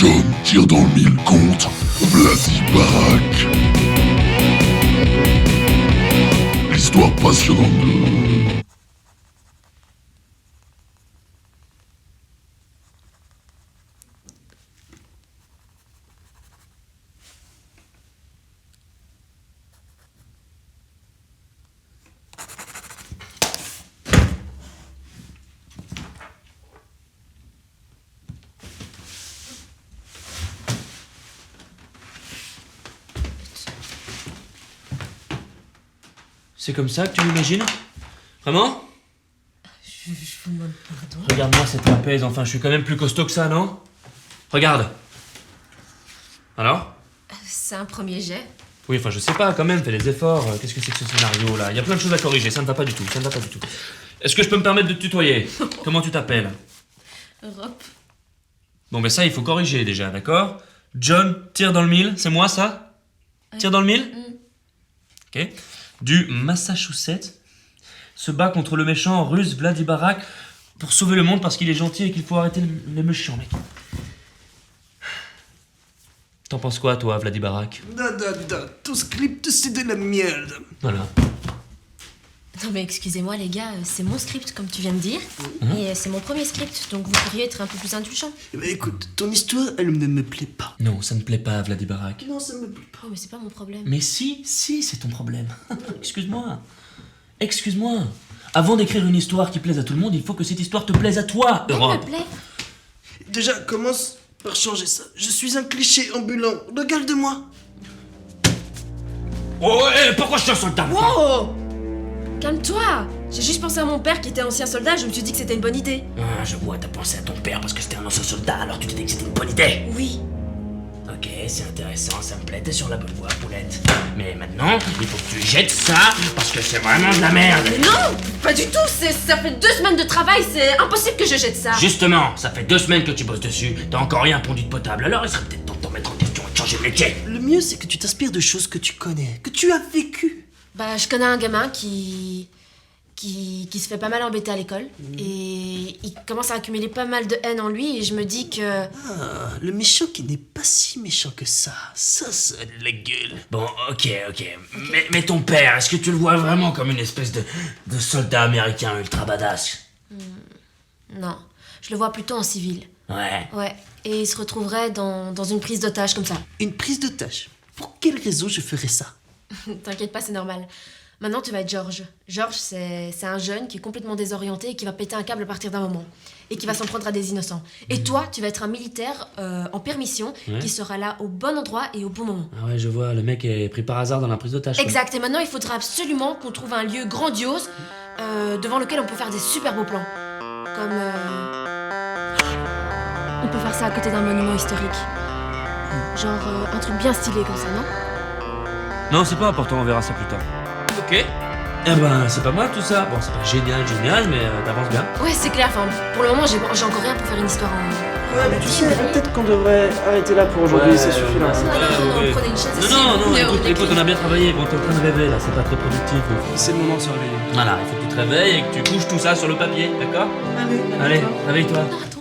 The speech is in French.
John tire dans le mille contre Vladi Barak. L'histoire passionnante de... C'est comme ça que tu l'imagines? Vraiment? Je vous demande pardon. Regarde-moi cette trapèze, enfin je suis quand même plus costaud que ça, non? Regarde. Alors? C'est un premier jet. Oui, enfin je sais pas, quand même, fais les efforts. Qu'est-ce que c'est que ce scénario là? Il y a plein de choses à corriger, ça ne va pas du tout, ça ne va pas du tout. Est-ce que je peux me permettre de te tutoyer? Comment tu t'appelles? Europe. Bon ben ça il faut corriger déjà, d'accord? John tire dans le mille, c'est moi ça? Tire dans le mille? Ok. Du Massachusetts se bat contre le méchant russe Vladi Barak pour sauver le monde parce qu'il est gentil et qu'il faut arrêter les méchants, mec. T'en penses quoi, toi, Vladi Barak? Ton script c'est de la merde. Voilà. Non mais excusez-moi les gars, c'est mon script comme tu viens de dire. Et c'est mon premier script, donc vous pourriez être un peu plus indulgent. Eh ben, écoute, ton histoire, elle ne me plaît pas. Non, ça ne plaît pas, Vladi Barak. Non, ça me plaît pas. Oh mais c'est pas mon problème. Mais si, c'est ton problème. Excuse-moi. Excuse-moi. Avant d'écrire une histoire qui plaise à tout le monde, il faut que cette histoire te plaise à toi, Elle Europe. me plaît. Déjà, commence par changer ça. Je suis un cliché ambulant. Regarde-moi. Oh, pourquoi je suis un soldat? Wow! Calme-toi! J'ai juste pensé à mon père qui était ancien soldat, je me suis dit que c'était une bonne idée. Ah, je vois, t'as pensé à ton père parce que c'était un ancien soldat, alors tu t'es dit que c'était une bonne idée. Oui. Ok, c'est intéressant, ça me plaît, t'es sur la bonne voie, poulette. Mais maintenant, il faut que tu jettes ça, parce que c'est vraiment de la merde. Mais non! Pas du tout! Ça fait 2 semaines de travail, c'est impossible que je jette ça! Justement, ça fait 2 semaines que tu bosses dessus, t'as encore rien pondu de potable, alors il serait peut-être temps de t'en mettre en question et de changer de métier. Le mieux, c'est que tu t'inspires de choses que tu connais, que tu as vécues. Bah, je connais un gamin qui se fait pas mal embêter à l'école. Et il commence à accumuler pas mal de haine en lui et je me dis que... Ah, le méchant qui n'est pas si méchant que ça. Ça a de la gueule. Bon, ok. Mais ton père, est-ce que tu le vois vraiment comme une espèce de soldat américain ultra badass? Non, je le vois plutôt en civil. Ouais. Ouais, et il se retrouverait dans une prise d'otage comme ça. Une prise de tâche. Pour quelle raison je ferais ça? T'inquiète pas, c'est normal. Maintenant, tu vas être George. George, c'est un jeune qui est complètement désorienté et qui va péter un câble à partir d'un moment. Et qui va s'en prendre à des innocents. Et toi, tu vas être un militaire en permission qui sera là au bon endroit et au bon moment. Ah ouais, je vois, le mec est pris par hasard dans la prise d'otage. Exact, et maintenant, il faudra absolument qu'on trouve un lieu grandiose devant lequel on peut faire des super beaux plans. Comme... On peut faire ça à côté d'un monument historique. Genre un truc bien stylé comme ça, non? Non, c'est pas important, on verra ça plus tard. Ok. Eh ben, c'est pas mal tout ça. Bon, c'est pas génial, mais t'avances bien. Ouais, c'est clair, enfin, pour le moment, j'ai encore rien pour faire une histoire en... Ouais, mais tu sais, peut-être qu'on devrait arrêter là pour aujourd'hui, ça suffit là. Non, prenez une chaise ici. Non, Mais écoute, on a bien travaillé. Bon, t'es en train de rêver là, c'est pas très productif. C'est le moment de se réveiller. Voilà, il faut que tu te réveilles et que tu couches tout ça sur le papier, d'accord? Allez, réveille-toi. Non, attends.